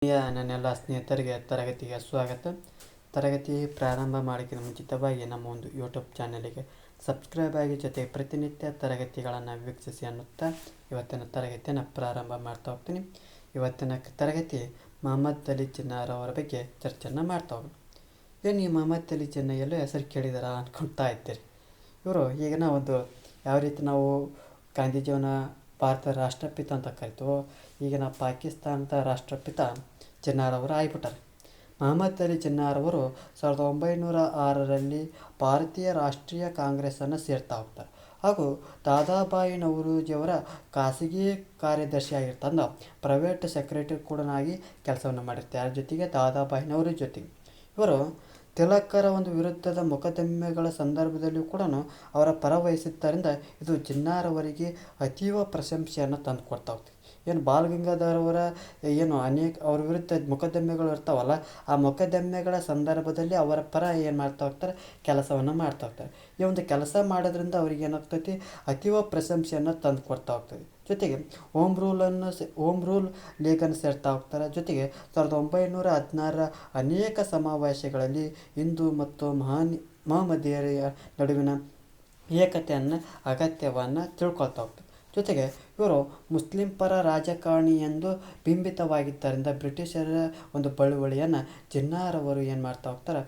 ನನ್ನೆಲ್ಲ ಸ್ನೇಹಿತರಿಗೆ ತರಗತಿಗೆ ಸ್ವಾಗತ. ತರಗತಿ ಪ್ರಾರಂಭ ಮಾಡೋಕ್ಕಿಂತ ಮುಂಚಿತವಾಗಿ ನಮ್ಮ ಒಂದು ಯೂಟ್ಯೂಬ್ ಚಾನಲಿಗೆ ಸಬ್ಸ್ಕ್ರೈಬ್ ಆಗಿ ಜೊತೆಗೆ ಪ್ರತಿನಿತ್ಯ ತರಗತಿಗಳನ್ನು ವೀಕ್ಷಿಸಿ ಅನ್ನುತ್ತಾ ಇವತ್ತಿನ ತರಗತಿಯನ್ನು ಪ್ರಾರಂಭ ಮಾಡ್ತಾ ಹೋಗ್ತೀನಿ. ಇವತ್ತಿನ ತರಗತಿ ಮೊಹಮ್ಮದ್ ಅಲಿ ಜಿನ್ನಾ ಅವರ ಬಗ್ಗೆ ಚರ್ಚೆಯನ್ನು ಮಾಡ್ತಾ ಹೋಗೋಣ. ಏನು ಈ ಮೊಹಮ್ಮದ್ ಅಲಿ ಜಿನ್ನಾ ಎಲ್ಲೋ ಹೆಸರು ಕೇಳಿದಾರ ಅಂದ್ಕೊಳ್ತಾ ಇದ್ದೀರಿ. ಇವರು ಈಗಿನ ಒಂದು ಯಾವ ರೀತಿ ನಾವು ಗಾಂಧೀಜಿಯವನ ಭಾರತದ ರಾಷ್ಟ್ರಪಿತ ಅಂತ ಕರಿತೀವೋ ಈಗಿನ ಪಾಕಿಸ್ತಾನದ ರಾಷ್ಟ್ರಪಿತ ಜಿನ್ನಾರವರು ಆಗಿಬಿಟ್ಟಾರೆ. ಮೊಹಮ್ಮದ್ ಅಲಿ ಜಿನ್ನಾರವರು 1906ರಲ್ಲಿ ಭಾರತೀಯ ರಾಷ್ಟ್ರೀಯ ಕಾಂಗ್ರೆಸ್ಸನ್ನು ಸೇರ್ತಾ ಹೋಗ್ತಾರೆ ಹಾಗೂ ದಾದಾಬಾಯಿ ನವರೋಜಿಯವರ ಖಾಸಗಿ ಕಾರ್ಯದರ್ಶಿ ಆಗಿರ್ತಂದು ಪ್ರೈವೇಟ್ ಸೆಕ್ರೆಟರಿ ಕೂಡ ಆಗಿ ಕೆಲಸವನ್ನು ಮಾಡಿರ್ತಾರೆ. ಯಾರ ಜೊತೆಗೆ? ದಾದಾಬಾಯಿ ನವರೋಜಿ ಜೊತೆಗೆ. ಇವರು ತಿಲಕರ ಒಂದು ವಿರುದ್ಧದ ಮೊಕದ್ದಮೆಗಳ ಸಂದರ್ಭದಲ್ಲಿಯೂ ಕೂಡ ಅವರ ಪರ ವಹಿಸಿದ್ದರಿಂದ ಇದು ಜಿನ್ನಾರವರಿಗೆ ಅತೀವ ಪ್ರಶಂಸೆಯನ್ನು ತಂದು ಕೊಡ್ತಾ ಹೋಗ್ತದೆ. ಏನು ಬಾಲ್ ಗಂಗಾಧರ್ ಅವರ ಏನು ಅವ್ರ ವಿರುದ್ಧ ಮೊಕದ್ದಮೆಗಳು ಇರ್ತಾವಲ್ಲ, ಆ ಮೊಕದ್ದಮೆಗಳ ಸಂದರ್ಭದಲ್ಲಿ ಅವರ ಪರ ಏನು ಮಾಡ್ತಾ ಹೋಗ್ತಾರೆ, ಕೆಲಸವನ್ನು ಮಾಡ್ತಾ ಹೋಗ್ತಾರೆ. ಈ ಒಂದು ಕೆಲಸ ಮಾಡೋದ್ರಿಂದ ಅವ್ರಿಗೆ ಏನಾಗ್ತೈತಿ, ಅತೀವ ಪ್ರಶಂಸೆಯನ್ನು ತಂದು ಕೊಡ್ತಾ ಹೋಗ್ತದೆ. ಜೊತೆಗೆ ಹೋಮ್ ರೂಲ್ ಲೀಗನ್ನು ಸೇರ್ತಾ ಹೋಗ್ತಾರೆ. ಜೊತೆಗೆ 1916ರ ಅನೇಕ ಸಮಾವೇಶಗಳಲ್ಲಿ ಹಿಂದೂ ಮತ್ತು ಮಹಮ್ಮದೀಯರ ನಡುವಿನ ಏಕತೆಯನ್ನು ಅಗತ್ಯವನ್ನು ತಿಳ್ಕೊಳ್ತಾ ಹೋಗ್ತಾರೆ. ಜೊತೆಗೆ ಇವರು ಮುಸ್ಲಿಂ ಪರ ರಾಜಕಾರಣಿ ಎಂದು ಬಿಂಬಿತವಾಗಿದ್ದರಿಂದ ಬ್ರಿಟಿಷರ ಒಂದು ಬಳುವಳಿಯನ್ನು ಜಿನ್ನಾರವರು ಏನು ಮಾಡ್ತಾ ಹೋಗ್ತಾರೆ,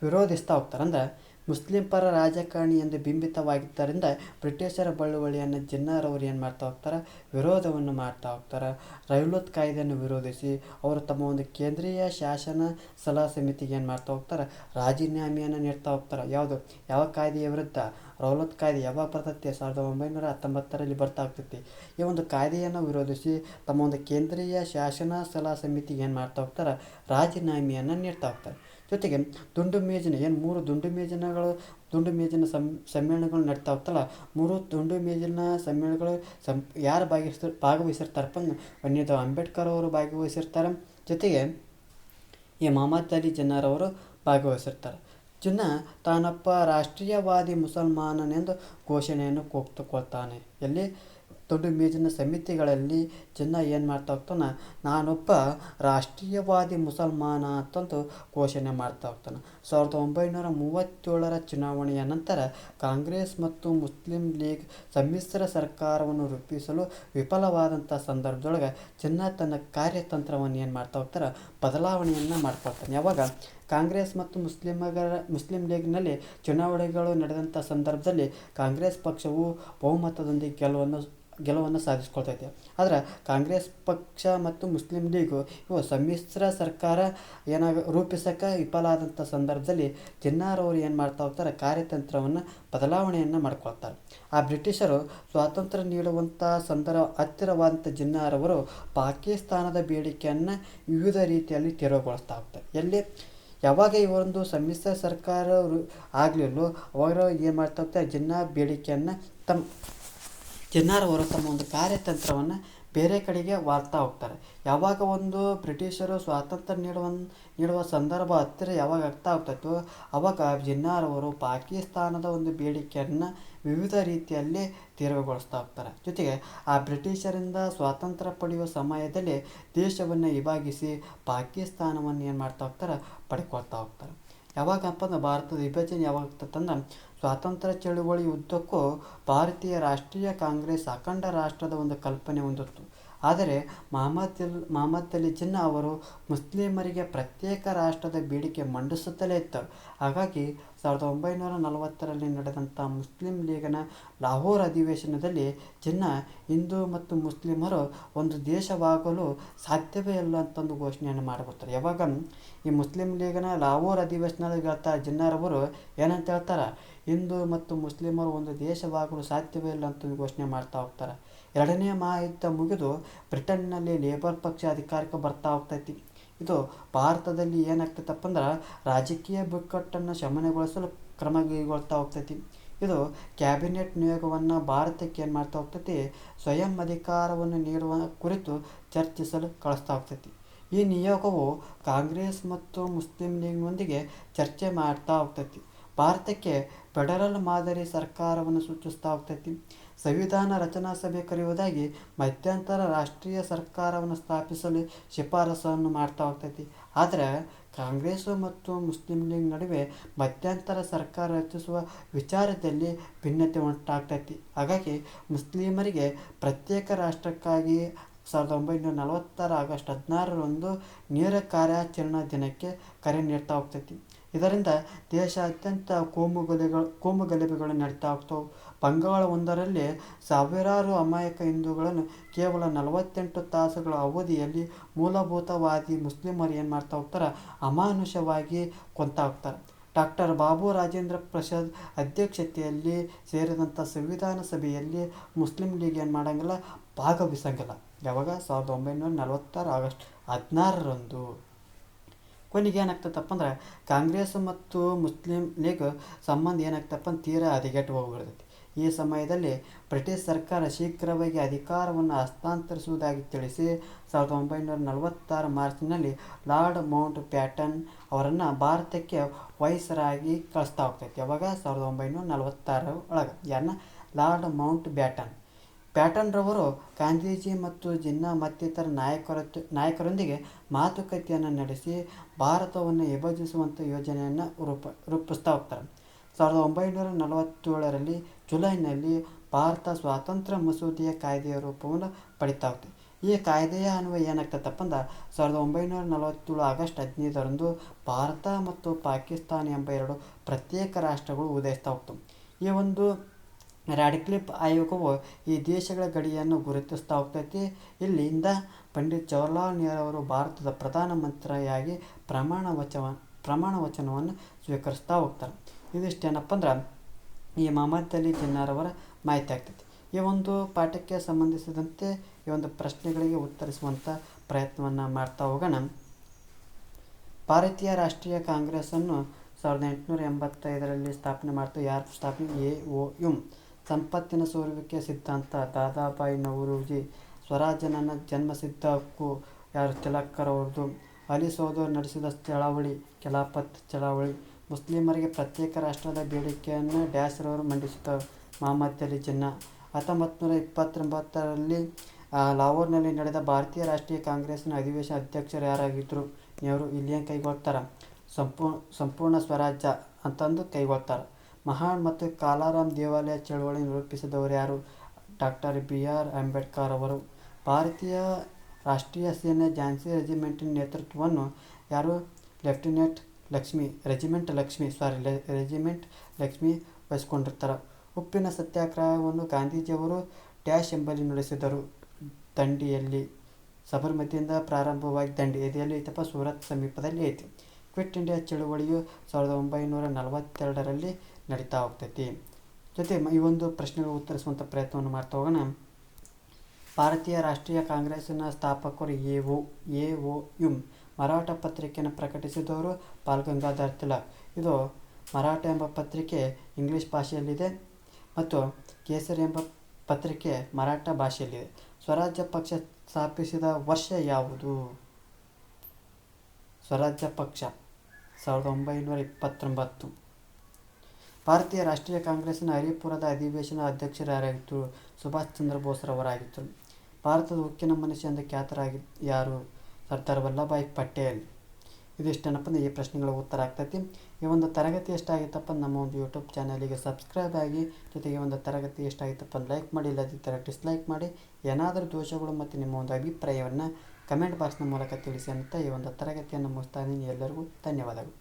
ವಿರೋಧಿಸ್ತಾ ಹೋಗ್ತಾರೆ. ಅಂದರೆ ಮುಸ್ಲಿಂ ಪರ ರಾಜಕಾರಣಿ ಎಂದು ಬಿಂಬಿತವಾಗಿದ್ದರಿಂದ ಬ್ರಿಟಿಷರ ಬಳುವಳಿಯನ್ನು ಜಿನ್ನಾರವರು ಏನು ಮಾಡ್ತಾ ಹೋಗ್ತಾರೆ, ವಿರೋಧವನ್ನು ಮಾಡ್ತಾ ಹೋಗ್ತಾರೆ. ರೌಲತ್ ಕಾಯ್ದೆಯನ್ನು ವಿರೋಧಿಸಿ ಅವರು ತಮ್ಮ ಒಂದು ಕೇಂದ್ರೀಯ ಶಾಸನ ಸಲಹಾ ಸಮಿತಿಗೆ ಏನು ಮಾಡ್ತಾ ಹೋಗ್ತಾರೆ, ರಾಜೀನಾಮೆಯನ್ನು ನೀಡ್ತಾ ಹೋಗ್ತಾರೆ. ಯಾವ ಕಾಯ್ದೆಯ ವಿರುದ್ಧ? ರೌಲತ್ ಕಾಯ್ದೆ ಯಾವಾಗ ಬರ್ತೈತಿ? 1919ರಲ್ಲಿ ಬರ್ತಾ ಹೋಗ್ತೈತಿ. ಈ ಒಂದು ಕಾಯ್ದೆಯನ್ನು ವಿರೋಧಿಸಿ ತಮ್ಮ ಒಂದು ಕೇಂದ್ರೀಯ ಶಾಸನ ಸಲಹಾ ಸಮಿತಿಗೆ ಏನು ಮಾಡ್ತಾ ಹೋಗ್ತಾರೆ, ರಾಜೀನಾಮೆಯನ್ನು ನೀಡ್ತಾ ಹೋಗ್ತಾರೆ. ಜೊತೆಗೆ ದುಂಡು ಮೇಜಿನ ಸಮ್ಮೇಳನಗಳು ನಡೀತಾ ಹೋಗ್ತಲ್ಲ, 3 ದುಂಡು ಮೇಜಿನ ಸಮ್ಮೇಳನಗಳು ಯಾರು ಭಾಗವಹಿಸಿರ್ತಾರಪ್ಪ? ಒಂದನೇದು ಅಂಬೇಡ್ಕರ್ ಅವರು ಭಾಗವಹಿಸಿರ್ತಾರೆ. ಜೊತೆಗೆ ಈ ಮೊಹಮ್ಮದ್ ಅಲಿ ಜಿನ್ನಾರವರು ಭಾಗವಹಿಸಿರ್ತಾರೆ. ಜಿನ್ನಾ ತಾನೊಬ್ಬ ರಾಷ್ಟ್ರೀಯವಾದಿ ಮುಸಲ್ಮಾನನೆಂದು ಘೋಷಣೆಯನ್ನು ಕೂಗ್ತುಕೊಳ್ತಾನೆ. ಎಲ್ಲಿ? ದೊಡ್ಡ ಮೇಜಿನ ಸಮಿತಿಗಳಲ್ಲಿ ಜಿನ್ನಾ ಏನು ಮಾಡ್ತಾ ಹೋಗ್ತಾನೆ, ನಾನೊಬ್ಬ ರಾಷ್ಟ್ರೀಯವಾದಿ ಮುಸಲ್ಮಾನ ಅಂತಂದು ಘೋಷಣೆ ಮಾಡ್ತಾ ಹೋಗ್ತಾನೆ. 1937ರ ಚುನಾವಣೆಯ ನಂತರ ಕಾಂಗ್ರೆಸ್ ಮತ್ತು ಮುಸ್ಲಿಂ ಲೀಗ್ ಸಮ್ಮಿಶ್ರ ಸರ್ಕಾರವನ್ನು ರೂಪಿಸಲು ವಿಫಲವಾದಂಥ ಸಂದರ್ಭದೊಳಗೆ ಜಿನ್ನಾ ತನ್ನ ಕಾರ್ಯತಂತ್ರವನ್ನು ಏನು ಮಾಡ್ತಾ ಹೋಗ್ತಾರೆ, ಬದಲಾವಣೆಯನ್ನು ಮಾಡ್ಕೊಳ್ತಾನೆ. ಯಾವಾಗ ಕಾಂಗ್ರೆಸ್ ಮತ್ತು ಮುಸ್ಲಿಂ ಲೀಗ್ನಲ್ಲಿ ಚುನಾವಣೆಗಳು ನಡೆದಂಥ ಸಂದರ್ಭದಲ್ಲಿ ಕಾಂಗ್ರೆಸ್ ಪಕ್ಷವು ಬಹುಮತದೊಂದಿಗೆ ಗೆಲುವನ್ನು ಸಾಧಿಸ್ಕೊಳ್ತೈತೆ. ಆದರೆ ಕಾಂಗ್ರೆಸ್ ಪಕ್ಷ ಮತ್ತು ಮುಸ್ಲಿಂ ಲೀಗು ಇವು ಸಮ್ಮಿಶ್ರ ಸರ್ಕಾರ ರೂಪಿಸೋಕೆ ವಿಫಲ ಆದಂಥ ಸಂದರ್ಭದಲ್ಲಿ ಜಿನ್ನಾರವರು ಏನು ಮಾಡ್ತಾ ಹೋಗ್ತಾರೆ, ಕಾರ್ಯತಂತ್ರವನ್ನು ಬದಲಾವಣೆಯನ್ನು ಮಾಡ್ಕೊಳ್ತಾರೆ. ಆ ಬ್ರಿಟಿಷರು ಸ್ವಾತಂತ್ರ್ಯ ನೀಡುವಂಥ ಹತ್ತಿರವಾದಂಥ ಜಿನ್ನಾರವರು ಪಾಕಿಸ್ತಾನದ ಬೇಡಿಕೆಯನ್ನು ವಿವಿಧ ರೀತಿಯಲ್ಲಿ ತೆರವುಗೊಳಿಸ್ತಾ ಹೋಗ್ತಾರೆ. ಎಲ್ಲಿ? ಯಾವಾಗ ಈ ಒಂದು ಸಮ್ಮಿಶ್ರ ಸರ್ಕಾರ ಆಗಲಿಲ್ಲೋ ಅವಾಗ ಏನು ಮಾಡ್ತಾ ಹೋಗ್ತಾರೆ, ಜಿನ್ನಾರವರು ತಮ್ಮ ಒಂದು ಕಾರ್ಯತಂತ್ರವನ್ನು ಬೇರೆ ಕಡೆಗೆ ವಾರ್ತಾ ಹೋಗ್ತಾರೆ. ಯಾವಾಗ ಒಂದು ಬ್ರಿಟಿಷರು ಸ್ವಾತಂತ್ರ್ಯ ನೀಡುವ ಸಂದರ್ಭ ಹತ್ತಿರ ಯಾವಾಗ ಆಗ್ತಾ ಹೋಗ್ತೈತೋ ಅವಾಗ ಜಿನ್ನಾರವರು ಪಾಕಿಸ್ತಾನದ ಒಂದು ಬೇಡಿಕೆಯನ್ನು ವಿವಿಧ ರೀತಿಯಲ್ಲಿ ತೆರವುಗೊಳಿಸ್ತಾ ಹೋಗ್ತಾರೆ. ಜೊತೆಗೆ ಆ ಬ್ರಿಟಿಷರಿಂದ ಸ್ವಾತಂತ್ರ್ಯ ಪಡೆಯುವ ಸಮಯದಲ್ಲಿ ದೇಶವನ್ನು ವಿಭಾಗಿಸಿ ಪಾಕಿಸ್ತಾನವನ್ನು ಏನು ಮಾಡ್ತಾ ಹೋಗ್ತಾರೆ, ಪಡ್ಕೊಳ್ತಾ ಹೋಗ್ತಾರೆ. ಯಾವಾಗಪ್ಪ ಅಂದ್ರೆ ಭಾರತದ ವಿಭಜನೆ ಯಾವಾಗ ಆಗ್ತದಂದ್ರೆ ಸ್ವಾತಂತ್ರ್ಯ ಚಳುವಳಿ ಉದ್ದಕ್ಕೂ ಭಾರತೀಯ ರಾಷ್ಟ್ರೀಯ ಕಾಂಗ್ರೆಸ್ ಅಖಂಡ ರಾಷ್ಟ್ರದ ಒಂದು ಕಲ್ಪನೆ ಹೊಂದಿತ್ತು. ಆದರೆ ಮೊಹಮ್ಮದ್ ಅಲಿ ಜಿನ್ನಾ ಅವರು ಮುಸ್ಲಿಮರಿಗೆ ಪ್ರತ್ಯೇಕ ರಾಷ್ಟ್ರದ ಬೇಡಿಕೆ ಮಂಡಿಸುತ್ತಲೇ ಇದ್ದರು. ಹಾಗಾಗಿ 1940ರಲ್ಲಿ ನಡೆದಂಥ ಮುಸ್ಲಿಂ ಲೀಗಿನ ಲಾಹೋರ್ ಅಧಿವೇಶನದಲ್ಲಿ ಜಿನ್ನಾ ಹಿಂದೂ ಮತ್ತು ಮುಸ್ಲಿಮರು ಒಂದು ದೇಶವಾಗಲು ಸಾಧ್ಯವೇ ಇಲ್ಲ ಅಂತಂದು ಘೋಷಣೆಯನ್ನು ಮಾಡಿಬಿಡ್ತಾರೆ. ಯಾವಾಗ ಈ ಮುಸ್ಲಿಂ ಲೀಗಿನ ಲಾಹೋರ್ ಅಧಿವೇಶನದಲ್ಲಿ ಹೇಳ್ತಾರೆ ಜಿನ್ನಾರವರು ಏನಂತ ಹೇಳ್ತಾರೆ, ಹಿಂದೂ ಮತ್ತು ಮುಸ್ಲಿಮರು ಒಂದು ದೇಶವಾಗಲು ಸಾಧ್ಯವೇ ಇಲ್ಲ ಅಂತ ಘೋಷಣೆ ಮಾಡ್ತಾ ಹೋಗ್ತಾರೆ. 2ನೇ ಮಹಾಯುದ್ಧ ಮುಗಿದು ಬ್ರಿಟನ್ನಲ್ಲಿ ಲೇಬರ್ ಪಕ್ಷ ಅಧಿಕಾರಕ್ಕೆ ಬರ್ತಾ ಹೋಗ್ತೈತಿ. ಇದು ಭಾರತದಲ್ಲಿ ಏನಾಗ್ತೈತಪ್ಪ ಅಂದ್ರೆ ರಾಜಕೀಯ ಬಿಕ್ಕಟ್ಟನ್ನು ಶಮನಗೊಳಿಸಲು ಕ್ರಮ ಕೈಗೊಳ್ತಾ ಹೋಗ್ತೈತಿ. ಇದು ಕ್ಯಾಬಿನೆಟ್ ನಿಯೋಗವನ್ನು ಭಾರತಕ್ಕೆ ಏನು ಮಾಡ್ತಾ ಹೋಗ್ತೈತಿ, ಸ್ವಯಂ ಅಧಿಕಾರವನ್ನು ನೀಡುವ ಕುರಿತು ಚರ್ಚಿಸಲು ಕಳಿಸ್ತಾ ಹೋಗ್ತೈತಿ. ಈ ನಿಯೋಗವು ಕಾಂಗ್ರೆಸ್ ಮತ್ತು ಮುಸ್ಲಿಂ ಲೀಗ್ನೊಂದಿಗೆ ಚರ್ಚೆ ಮಾಡ್ತಾ ಹೋಗ್ತೈತಿ. ಭಾರತಕ್ಕೆ ಫೆಡರಲ್ ಮಾದರಿ ಸರ್ಕಾರವನ್ನು ಸೂಚಿಸ್ತಾ ಹೋಗ್ತೈತಿ. ಸಂವಿಧಾನ ರಚನಾ ಸಭೆ ಕರೆಯುವುದಾಗಿ ಮಧ್ಯಂತರ ರಾಷ್ಟ್ರೀಯ ಸರ್ಕಾರವನ್ನು ಸ್ಥಾಪಿಸಲು ಶಿಫಾರಸನ್ನು ಮಾಡ್ತಾ ಹೋಗ್ತೈತಿ. ಆದರೆ ಕಾಂಗ್ರೆಸ್ಸು ಮತ್ತು ಮುಸ್ಲಿಂ ಲೀಗ್ ನಡುವೆ ಮಧ್ಯಂತರ ಸರ್ಕಾರ ರಚಿಸುವ ವಿಚಾರದಲ್ಲಿ ಭಿನ್ನತೆ ಉಂಟಾಗ್ತೈತಿ. ಹಾಗಾಗಿ ಮುಸ್ಲಿಮರಿಗೆ ಪ್ರತ್ಯೇಕ ರಾಷ್ಟ್ರಕ್ಕಾಗಿ 1940 ಆಗಸ್ಟ್ 16 ನೇರ ಕಾರ್ಯಾಚರಣಾ ದಿನಕ್ಕೆ ಕರೆ ನೀಡ್ತಾ ಹೋಗ್ತೈತಿ. ಇದರಿಂದ ದೇಶಾದ್ಯಂತ ಕೋಮುಗಲಭೆಗಳು ನಡೀತಾ ಹೋಗ್ತವೆ. ಬಂಗಾಳ ಒಂದರಲ್ಲಿ ಸಾವಿರಾರು ಅಮಾಯಕ ಹಿಂದೂಗಳನ್ನು ಕೇವಲ 48 ತಾಸುಗಳ ಅವಧಿಯಲ್ಲಿ ಮೂಲಭೂತವಾದಿ ಮುಸ್ಲಿಮರು ಏನು ಮಾಡ್ತಾ ಹೋಗ್ತಾರೆ, ಅಮಾನುಷವಾಗಿ ಕೊಂತಾ ಹೋಗ್ತಾರೆ. ಡಾಕ್ಟರ್ ಬಾಬು ರಾಜೇಂದ್ರ ಪ್ರಸಾದ್ ಅಧ್ಯಕ್ಷತೆಯಲ್ಲಿ ಸೇರಿದಂಥ ಸಂವಿಧಾನ ಸಭೆಯಲ್ಲಿ ಮುಸ್ಲಿಂ ಲೀಗ್ ಏನು ಮಾಡೋಂಗಿಲ್ಲ, ಭಾಗವಹಿಸಂಗಿಲ್ಲ. ಯಾವಾಗ 1940 ಆಗಸ್ಟ್ 16 ಕೊನೆಗೆ ಏನಾಗ್ತದಪ್ಪ ಅಂದ್ರೆ ಕಾಂಗ್ರೆಸ್ ಮತ್ತು ಮುಸ್ಲಿಂ ಲೀಗ್ ಸಂಬಂಧ ಏನಾಗ್ತಪ್ಪ ಅಂತ ತೀರಾ ಹದಗೆಟ್ಟು ಹೋಗ್ಬಿಡ್ತೈತಿ. ಈ ಸಮಯದಲ್ಲಿ ಬ್ರಿಟಿಷ್ ಸರ್ಕಾರ ಶೀಘ್ರವಾಗಿ ಅಧಿಕಾರವನ್ನು ಹಸ್ತಾಂತರಿಸುವುದಾಗಿ ತಿಳಿಸಿ 1946 ಮಾರ್ಚ್ನಲ್ಲಿ ಲಾರ್ಡ್ ಮೌಂಟ್ ಬ್ಯಾಟನ್ ಅವರನ್ನು ಭಾರತಕ್ಕೆ ವೈಸರಾಗಿ ಕಳಿಸ್ತಾ ಹೋಗ್ತೈತಿ. ಯಾವಾಗ 1946 ಒಳಗೆ ಯಾರನ್ನ, ಲಾರ್ಡ್ ಮೌಂಟ್ ಬ್ಯಾಟನ್ರವರು ಗಾಂಧೀಜಿ ಮತ್ತು ಜಿನ್ನಾ ಮತ್ತಿತರ ನಾಯಕರೊಂದಿಗೆ ಮಾತುಕತೆಯನ್ನು ನಡೆಸಿ ಭಾರತವನ್ನು ವಿಭಜಿಸುವಂಥ ಯೋಜನೆಯನ್ನು ರೂಪಿಸ್ತಾ ಹೋಗ್ತಾರೆ. 1947 ಜುಲೈನಲ್ಲಿ ಭಾರತ ಸ್ವಾತಂತ್ರ್ಯ ಮಸೂದೆಯ ಕಾಯ್ದೆಯ ರೂಪವನ್ನು ಪಡಿತಾ ಹೋಗ್ತದೆ. ಈ ಕಾಯ್ದೆಯ ಅನ್ವಯ ಏನಾಗ್ತದಪ್ಪ ಅಂದ್ರೆ 1947 ಆಗಸ್ಟ್ 15 ಭಾರತ ಮತ್ತು ಪಾಕಿಸ್ತಾನ ಎಂಬ 2 ಪ್ರತ್ಯೇಕ ರಾಷ್ಟ್ರಗಳು ಉದಯಿಸ್ತಾ ಹೋಗ್ತವೆ. ಈ ಒಂದು ರ್ಯಾಡಿಕ್ಲಿಫ್ ಆಯೋಗವು ಈ ದೇಶಗಳ ಗಡಿಯನ್ನು ಗುರುತಿಸ್ತಾ ಹೋಗ್ತೈತಿ. ಇಲ್ಲಿಂದ ಪಂಡಿತ್ ಜವಾಹರ್ಲಾಲ್ ನೆಹರು ಅವರು ಭಾರತದ ಪ್ರಧಾನಮಂತ್ರಿಯಾಗಿ ಪ್ರಮಾಣ ವಚನವನ್ನು ಸ್ವೀಕರಿಸ್ತಾ ಹೋಗ್ತಾರೆ. ಇದಿಷ್ಟೇನಪ್ಪ ಅಂದ್ರೆ ಈ ಮೊಹಮ್ಮದ್ ಅಲಿ ಜಿನ್ನಾರವರ ಮಾಹಿತಿ ಆಗ್ತೈತಿ. ಈ ಒಂದು ಪಾಠಕ್ಕೆ ಸಂಬಂಧಿಸಿದಂತೆ ಈ ಒಂದು ಪ್ರಶ್ನೆಗಳಿಗೆ ಉತ್ತರಿಸುವಂಥ ಪ್ರಯತ್ನವನ್ನು ಮಾಡ್ತಾ ಹೋಗೋಣ. ಭಾರತೀಯ ರಾಷ್ಟ್ರೀಯ ಕಾಂಗ್ರೆಸ್ಸನ್ನು 1885 ಸ್ಥಾಪನೆ ಮಾಡ್ತಾ ಯಾರು ಸ್ಥಾಪನೆ? AOM. ಸಂಪತ್ತಿನ ಸೋರುವಿಕೆ ಸಿದ್ಧಾಂತ ದಾದಾಬಾಯಿ ನವರೋಜಿ. ಸ್ವರಾಜ್ಯ ನನ್ನ ಜನ್ಮಸಿದ್ಧ ಹಕ್ಕು ಯಾರು? ತಿಲಕ್ಕರ್ ಅವ್ರದ್ದು. ಅಲಿ ಸೋದರ್ ನಡೆಸಿದ ಚಳವಳಿ ಖಿಲಾಫತ್ ಚಳವಳಿ. ಮುಸ್ಲಿಮರಿಗೆ ಪ್ರತ್ಯೇಕ ರಾಷ್ಟ್ರದ ಬೇಡಿಕೆಯನ್ನು ಡ್ಯಾಶ್ರವರು ಮಂಡಿಸಿದರು. ಮೊಹಮ್ಮದ್ ಅಲಿ ಜಿನ್ನಾ. 1929 ಲಾಹೋರ್ನಲ್ಲಿ ನಡೆದ ಭಾರತೀಯ ರಾಷ್ಟ್ರೀಯ ಕಾಂಗ್ರೆಸ್ನ ಅಧಿವೇಶನ ಅಧ್ಯಕ್ಷರು ಯಾರಾಗಿದ್ದರು? ನೆಹರು. ಇಲ್ಲೇನು ಕೈಗೊಳ್ತಾರೆ? ಸಂಪೂರ್ಣ ಸ್ವರಾಜ್ಯ ಅಂತಂದು ಕೈಗೊಳ್ತಾರೆ. ಮಹಾನ್ ಮತ್ತು ಕಾಲಾರಾಮ್ ದೇವಾಲಯ ಚಳವಳಿ ರೂಪಿಸಿದವರು ಯಾರು? ಡಾಕ್ಟರ್ BR ಅಂಬೇಡ್ಕರ್ ಅವರು. ಭಾರತೀಯ ರಾಷ್ಟ್ರೀಯ ಸೇನೆ ಝಾನ್ಸಿ ರೆಜಿಮೆಂಟಿನ ನೇತೃತ್ವವನ್ನು ಯಾರು? ರೆಜಿಮೆಂಟ್ ಲಕ್ಷ್ಮಿ ವಹಿಸ್ಕೊಂಡಿರ್ತಾರೆ. ಉಪ್ಪಿನ ಸತ್ಯಾಗ್ರಹವನ್ನು ಗಾಂಧೀಜಿಯವರು ಡ್ಯಾಶ್ ಎಂಬಲ್ಲಿ ನಡೆಸಿದರು. ದಂಡಿಯಲ್ಲಿ. ಸಬರ್ಮತಿಯಿಂದ ಪ್ರಾರಂಭವಾಗಿ ದಂಡಿ ಎದೆಯಲ್ಲಿ ಐತಪ್ಪ, ಸೂರತ್ ಸಮೀಪದಲ್ಲಿ ಐತಿ. ಕ್ವಿಟ್ ಇಂಡಿಯಾ ಚಳುವಳಿಯು 1942 ನಡೀತಾ ಹೋಗ್ತೈತಿ. ಜೊತೆ ಈ ಒಂದು ಪ್ರಶ್ನೆಗಳು ಉತ್ತರಿಸುವಂಥ ಪ್ರಯತ್ನವನ್ನು ಮಾಡ್ತಾ ಹೋಗೋಣ. ಭಾರತೀಯ ರಾಷ್ಟ್ರೀಯ ಕಾಂಗ್ರೆಸ್ಸಿನ ಸ್ಥಾಪಕರು AOM. ಮರಾಠ ಪತ್ರಿಕೆಯನ್ನು ಪ್ರಕಟಿಸಿದವರು ಬಾಲ್ ಗಂಗಾಧರ್ ತಿಲಕ್. ಇದು ಮರಾಠ ಎಂಬ ಪತ್ರಿಕೆ ಇಂಗ್ಲಿಷ್ ಭಾಷೆಯಲ್ಲಿದೆ ಮತ್ತು ಕೇಸರಿ ಎಂಬ ಪತ್ರಿಕೆ ಮರಾಠ ಭಾಷೆಯಲ್ಲಿದೆ. ಸ್ವರಾಜ್ಯ ಪಕ್ಷ ಸ್ಥಾಪಿಸಿದ ವರ್ಷ ಯಾವುದು? ಸ್ವರಾಜ್ಯ ಪಕ್ಷ 1929. ಭಾರತೀಯ ರಾಷ್ಟ್ರೀಯ ಕಾಂಗ್ರೆಸ್ಸಿನ ಹರಿಪುರದ ಅಧಿವೇಶನ ಅಧ್ಯಕ್ಷರು ಯಾರಾಗಿದ್ದರು? ಸುಭಾಷ್ ಚಂದ್ರ ಬೋಸ್ರವರಾಗಿದ್ದರು. ಭಾರತದ ಉಕ್ಕಿನ ಮನುಷ್ಯ ಎಂದು ಯಾರು? ಸರ್ದಾರ್ ವಲ್ಲಭಾಯ್ ಪಟೇಲ್. ಇದಿಷ್ಟೇನಪ್ಪ ಈ ಪ್ರಶ್ನೆಗಳ ಉತ್ತರ ಆಗ್ತೈತಿ. ಈ ಒಂದು ತರಗತಿ ಎಷ್ಟಾಗಿತ್ತಪ್ಪ ನಮ್ಮ ಒಂದು ಯೂಟ್ಯೂಬ್ ಚಾನಲಿಗೆ ಸಬ್ಸ್ಕ್ರೈಬ್ ಆಗಿ, ಜೊತೆಗೆ ಒಂದು ತರಗತಿ ಎಷ್ಟಾಗಿತ್ತಪ್ಪ ಲೈಕ್ ಮಾಡಿ, ಇಲ್ಲದಿದ್ದರೆ ಡಿಸ್ಲೈಕ್ ಮಾಡಿ. ಏನಾದರೂ ದೋಷಗಳು ಮತ್ತು ನಿಮ್ಮ ಒಂದು ಅಭಿಪ್ರಾಯವನ್ನು ಕಮೆಂಟ್ ಬಾಕ್ಸ್ನ ಮೂಲಕ ತಿಳಿಸಿ ಅಂತ ಈ ಒಂದು ತರಗತಿಯನ್ನು ಮುಗಿಸ್ತಾ ಇದ್ದೀನಿ. ಎಲ್ಲರಿಗೂ ಧನ್ಯವಾದಗಳು.